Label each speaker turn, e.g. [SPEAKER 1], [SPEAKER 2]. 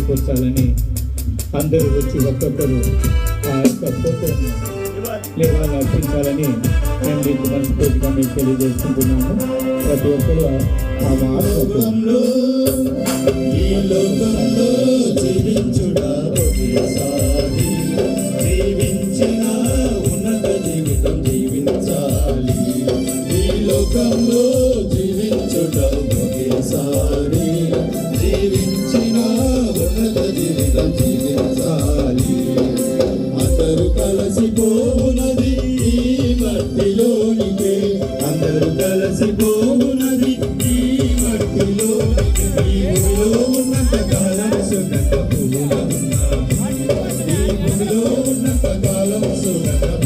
[SPEAKER 1] సమకూర్చాలని అందరూ వచ్చి ఒక్కొక్కరు ఆ యొక్క ఫోటోను లేవాలని అర్పించాలని మేము మీకు మనస్ఫూర్తిగా మీకు తెలియజేసుకుంటున్నాము. ప్రతి ఒక్కరు ఆ మార్గంలో ఈ లోకంలో జీవించుడా ఒకేసారి జీవించిన ఉన్నత జీవితం జీవించాలి. ఈ లోకంలో జీవించుట ఒకేసారి జీవించిన ఉన్నత జీవితం జీవించాలి. అందరూ కలిసిపోవునది ఈ మట్టిలోనికే, అందరూ కలిసిపోవునది ఈ మట్టిలోనికే. ఈ భూమిలో ఉన్నంత కాలం సుగంధ పువ్వుల ఉన్నాము, ఈ భూమిలో ఉన్నంత కాలం సుగంధ